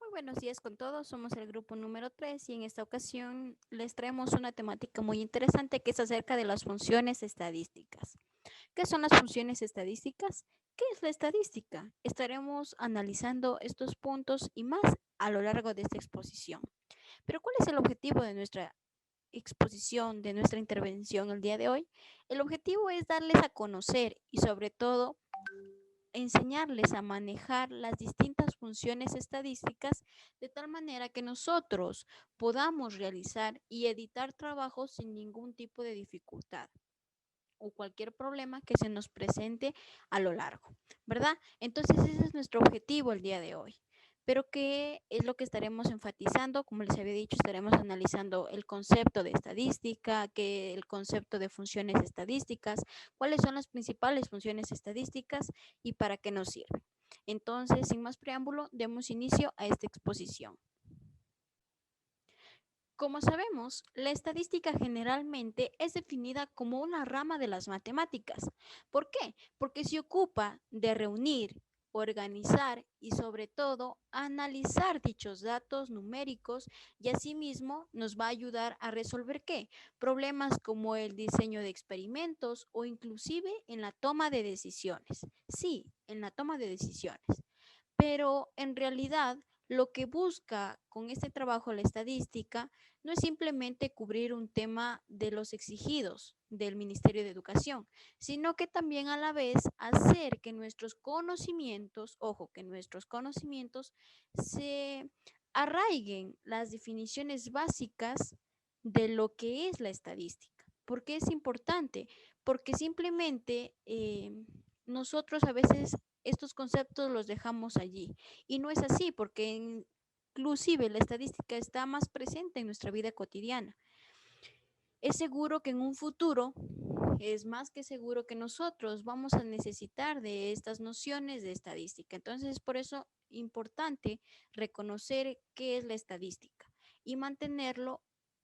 Muy buenos días con todos, somos el grupo número 3 y en esta ocasión les traemos una temática muy interesante que es acerca de las funciones estadísticas. ¿Qué son las funciones estadísticas? ¿Qué es la estadística? Estaremos analizando estos puntos y más a lo largo de esta exposición. Pero ¿cuál es el objetivo de nuestra exposición, de nuestra intervención el día de hoy? El objetivo es darles a conocer y sobre todo enseñarles a manejar las distintas funciones estadísticas de tal manera que nosotros podamos realizar y editar trabajos sin ningún tipo de dificultad o cualquier problema que se nos presente a lo largo, ¿verdad? Entonces ese es nuestro objetivo el día de hoy. Pero ¿qué es lo que estaremos enfatizando? Como les había dicho, estaremos analizando el concepto de estadística, que el concepto de funciones estadísticas, cuáles son las principales funciones estadísticas y para qué nos sirven. Entonces, sin más preámbulo, demos inicio a esta exposición. Como sabemos, la estadística generalmente es definida como una rama de las matemáticas. ¿Por qué? Porque se ocupa de reunir, organizar y sobre todo analizar dichos datos numéricos y asimismo nos va a ayudar a resolver ¿qué? Problemas como el diseño de experimentos o inclusive en la toma de decisiones. Sí, en la toma de decisiones. Pero en realidad lo que busca con este trabajo la estadística no es simplemente cubrir un tema de los exigidos del Ministerio de Educación, sino que también a la vez hacer que nuestros conocimientos, ojo, que nuestros conocimientos se arraiguen las definiciones básicas de lo que es la estadística. ¿Por qué es importante? Porque simplemente nosotros a veces estos conceptos los dejamos allí. Y no es así, porque inclusive la estadística está más presente en nuestra vida cotidiana. Es seguro que en un futuro, es más que seguro que nosotros vamos a necesitar de estas nociones de estadística. Entonces, es por eso importante reconocer qué es la estadística y mantenerlo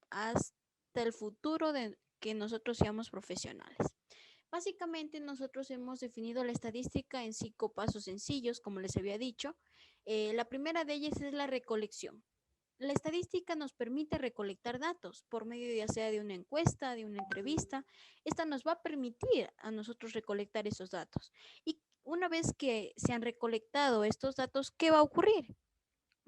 hasta el futuro de que nosotros seamos profesionales. Básicamente nosotros hemos definido la estadística en 5 pasos sencillos, como les había dicho. La primera de ellas es la recolección. La estadística nos permite recolectar datos por medio ya sea de una encuesta, de una entrevista. Esta nos va a permitir a nosotros recolectar esos datos. Y una vez que se han recolectado estos datos, ¿qué va a ocurrir?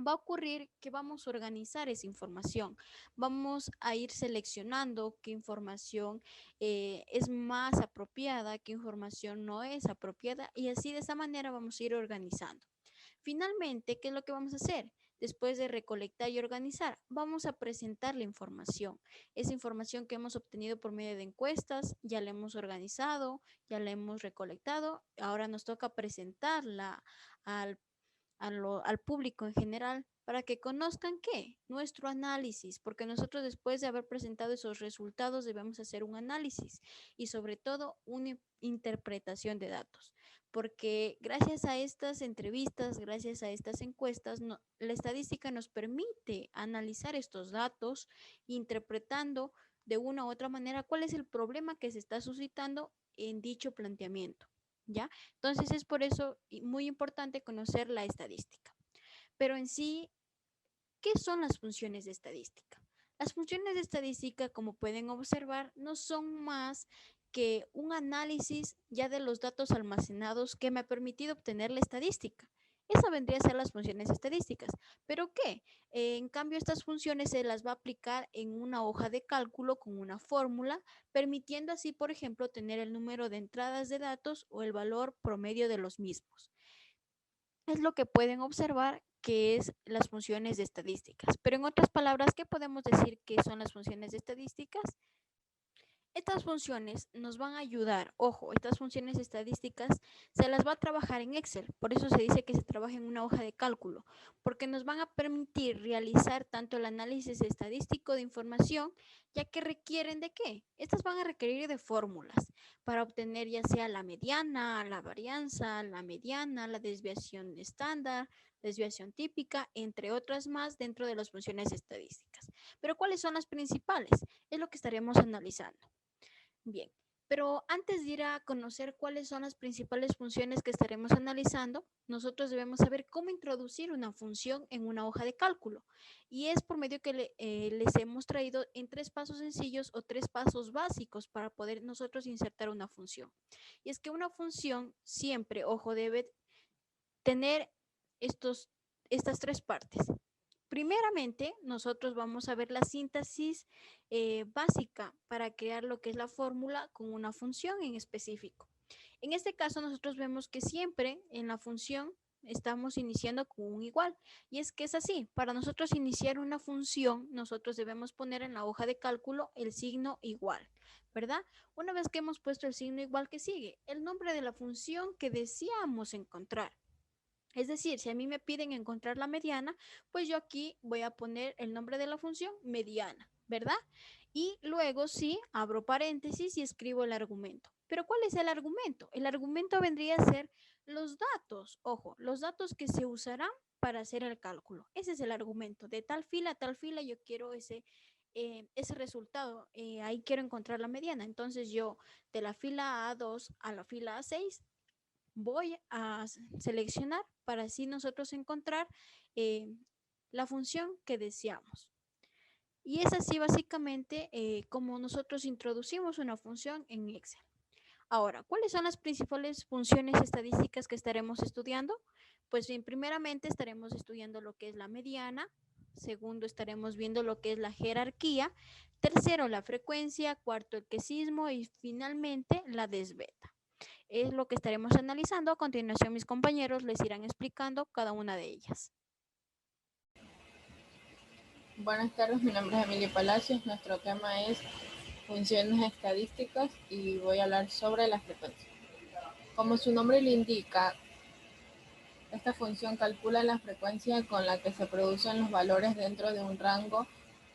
Va a ocurrir que vamos a organizar esa información, vamos a ir seleccionando qué información es más apropiada, qué información no es apropiada y así de esa manera vamos a ir organizando. Finalmente, ¿qué es lo que vamos a hacer? Después de recolectar y organizar, vamos a presentar la información. Esa información que hemos obtenido por medio de encuestas, ya la hemos organizado, ya la hemos recolectado, ahora nos toca presentarla al al público en general para que conozcan qué, nuestro análisis, porque nosotros después de haber presentado esos resultados debemos hacer un análisis y sobre todo una interpretación de datos, porque gracias a estas entrevistas, gracias a estas encuestas, la estadística nos permite analizar estos datos interpretando de una u otra manera cuál es el problema que se está suscitando en dicho planteamiento. ¿Ya? Entonces es por eso muy importante conocer la estadística. Pero en sí, ¿qué son las funciones de estadística? Las funciones de estadística, como pueden observar, no son más que un análisis ya de los datos almacenados que me ha permitido obtener la estadística. Esa vendría a ser las funciones estadísticas. ¿Pero qué? En cambio, estas funciones se las va a aplicar en una hoja de cálculo con una fórmula, permitiendo así, por ejemplo, tener el número de entradas de datos o el valor promedio de los mismos. Es lo que pueden observar que es las funciones de estadísticas. Pero en otras palabras, ¿qué podemos decir que son las funciones de estadísticas? Estas funciones nos van a ayudar, ojo, estas funciones estadísticas se las va a trabajar en Excel, por eso se dice que se trabaja en una hoja de cálculo, porque nos van a permitir realizar tanto el análisis estadístico de información, ya que requieren de qué? Estas van a requerir de fórmulas para obtener ya sea la mediana, la varianza, la mediana, la desviación estándar, desviación típica, entre otras más dentro de las funciones estadísticas. Pero ¿cuáles son las principales? Es lo que estaremos analizando. Bien, Pero antes de ir a conocer cuáles son las principales funciones que estaremos analizando, nosotros debemos saber cómo introducir una función en una hoja de cálculo. Y es por medio que les hemos traído en 3 pasos sencillos o 3 pasos básicos para poder nosotros insertar una función. Y es que una función siempre, ojo, debe tener estas 3 partes. Primeramente, nosotros vamos a ver la síntesis básica para crear lo que es la fórmula con una función en específico. En este caso, nosotros vemos que siempre en la función estamos iniciando con un igual. Y es que es así, para nosotros iniciar una función, nosotros debemos poner en la hoja de cálculo el signo igual, ¿verdad? Una vez que hemos puesto el signo igual, que sigue el nombre de la función que deseamos encontrar. Es decir, si a mí me piden encontrar la mediana, pues yo aquí voy a poner el nombre de la función mediana, ¿verdad? Y luego sí, abro paréntesis y escribo el argumento. Pero ¿cuál es el argumento? El argumento vendría a ser los datos, ojo, los datos que se usarán para hacer el cálculo. Ese es el argumento. De tal fila a tal fila yo quiero ese resultado. Ahí quiero encontrar la mediana. Entonces yo de la fila A2 a la fila A6 voy a seleccionar para así nosotros encontrar eh, la función que deseamos. Y es así básicamente como nosotros introducimos una función en Excel. Ahora, ¿cuáles son las principales funciones estadísticas que estaremos estudiando? Pues bien, primeramente estaremos estudiando lo que es la mediana, segundo estaremos viendo lo que es la jerarquía, tercero la frecuencia, cuarto el quesismo y finalmente la desbeta. Es lo que estaremos analizando. A continuación, mis compañeros les irán explicando cada una de ellas. Buenas tardes, mi nombre es Emilia Palacios. Nuestro tema es funciones estadísticas y voy a hablar sobre la frecuencia. Como su nombre le indica, esta función calcula la frecuencia con la que se producen los valores dentro de un rango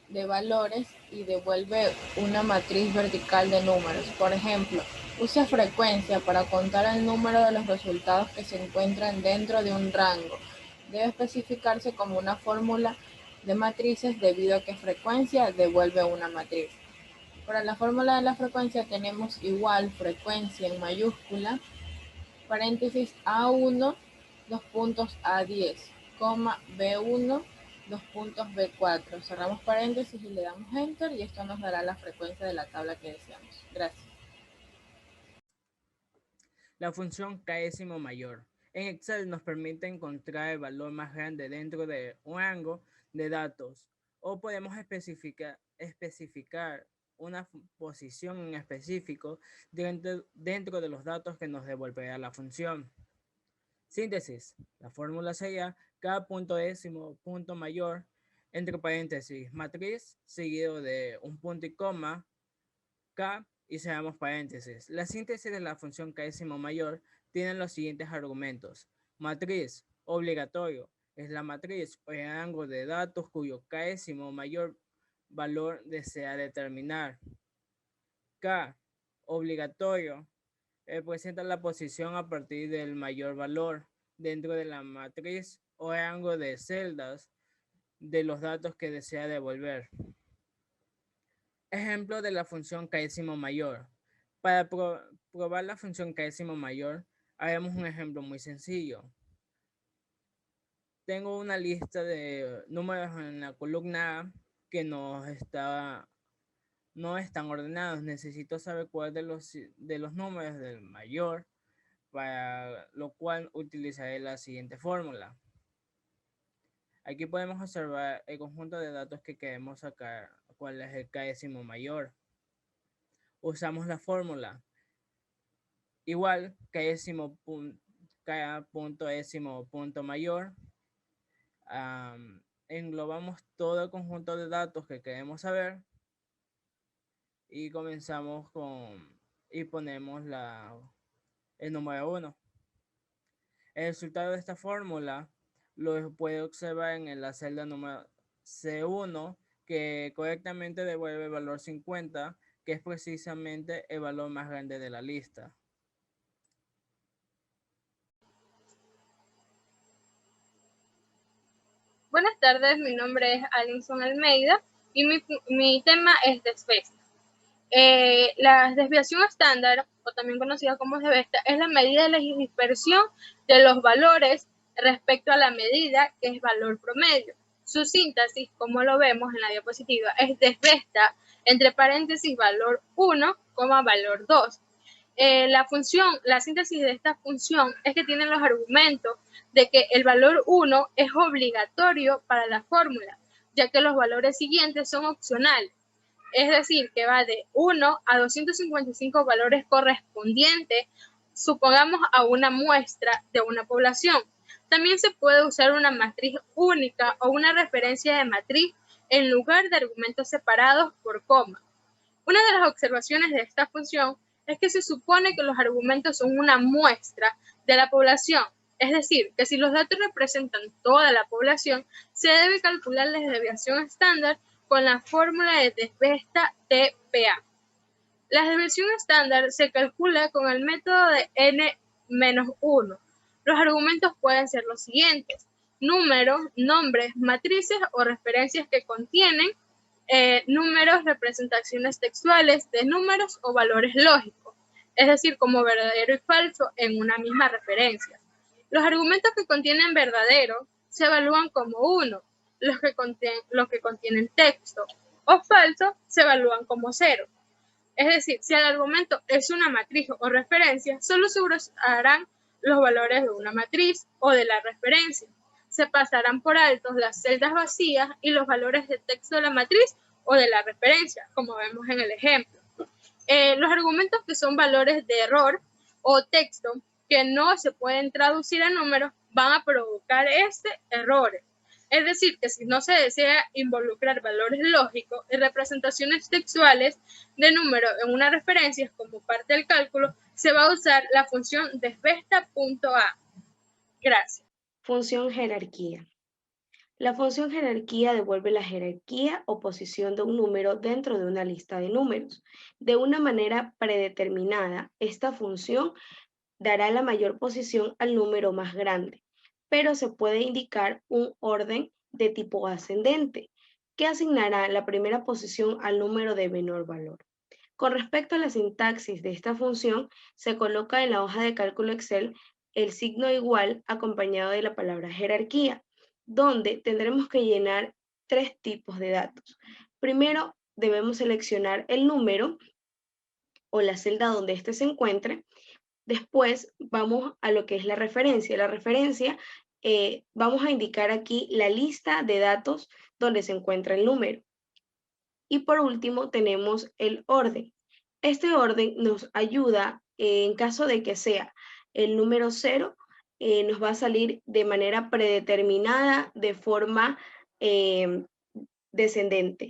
de valores y devuelve una matriz vertical de números. Por ejemplo, usa frecuencia para contar el número de los resultados que se encuentran dentro de un rango. Debe especificarse como una fórmula de matrices debido a que frecuencia devuelve una matriz. Para la fórmula de la frecuencia tenemos igual frecuencia en mayúscula, paréntesis A1, dos puntos A10, coma B1, dos puntos B4. Cerramos paréntesis y le damos Enter y esto nos dará la frecuencia de la tabla que deseamos. Gracias. La función késimo mayor. En Excel nos permite encontrar el valor más grande dentro de un rango de datos o podemos especificar una posición en específico dentro de los datos que nos devolverá la función. Síntesis. La fórmula sería K punto décimo punto mayor entre paréntesis matriz seguido de un punto y coma K y cerramos paréntesis. La síntesis de la función késimo mayor tiene los siguientes argumentos. Matriz obligatorio es la matriz o el rango de datos cuyo késimo mayor valor desea determinar. K obligatorio representa la posición a partir del mayor valor dentro de la matriz o rango de celdas de los datos que desea devolver. Ejemplo de la función késimo mayor. Para probar la función késimo mayor, haremos un ejemplo muy sencillo. Tengo una lista de números en la columna A que no están ordenados. Necesito saber cuál de los números del mayor, para lo cual utilizaré la siguiente fórmula. Aquí podemos observar el conjunto de datos que queremos sacar, cuál es el késimo mayor. Usamos la fórmula igual K punto décimo punto mayor. Englobamos todo el conjunto de datos que queremos saber y comenzamos y ponemos el número 1. El resultado de esta fórmula lo puede observar en la celda número C1, que correctamente devuelve el valor 50, que es precisamente el valor más grande de la lista. Buenas tardes, mi nombre es Alinson Almeida y mi tema es desfesa. La desviación estándar, o también conocida como desvesta, es la medida de la dispersión de los valores respecto a la medida que es valor promedio. Su síntesis, como lo vemos en la diapositiva, es desvesta entre paréntesis valor 1, valor 2. La síntesis de esta función es que tienen los argumentos de que el valor 1 es obligatorio para la fórmula, ya que los valores siguientes son opcionales. Es decir, que va de 1 a 255 valores correspondientes, supongamos, a una muestra de una población. También se puede usar una matriz única o una referencia de matriz en lugar de argumentos separados por coma. Una de las observaciones de esta función es que se supone que los argumentos son una muestra de la población, es decir, que si los datos representan toda la población, se debe calcular la desviación estándar con la fórmula de desvesta TPA. La desviación estándar se calcula con el método de n-1. Los argumentos pueden ser los siguientes: números, nombres, matrices o referencias que contienen números, representaciones textuales de números o valores lógicos, es decir, como verdadero y falso en una misma referencia. Los argumentos que contienen verdadero se evalúan como 1, los que contienen texto, o falso se evalúan como 0. Es decir, si el argumento es una matriz o referencia, solo se usarán los valores de una matriz o de la referencia. Se pasarán por altos las celdas vacías y los valores de texto de la matriz o de la referencia, como vemos en el ejemplo. Los argumentos que son valores de error o texto que no se pueden traducir a números van a provocar errores. Es decir, que si no se desea involucrar valores lógicos y representaciones textuales de números en una referencia como parte del cálculo, se va a usar la función desvesta.a. Gracias. Función jerarquía. La función jerarquía devuelve la jerarquía o posición de un número dentro de una lista de números. De una manera predeterminada, esta función dará la mayor posición al número más grande, pero se puede indicar un orden de tipo ascendente, que asignará la primera posición al número de menor valor. Con respecto a la sintaxis de esta función, se coloca en la hoja de cálculo Excel el signo igual acompañado de la palabra jerarquía, donde tendremos que llenar 3 tipos de datos. Primero, debemos seleccionar el número o la celda donde éste se encuentre. Después vamos a lo que es la referencia. La referencia, vamos a indicar aquí la lista de datos donde se encuentra el número. Y por último tenemos el orden. Este orden nos ayuda en caso de que sea el número 0, nos va a salir de manera predeterminada de forma descendente.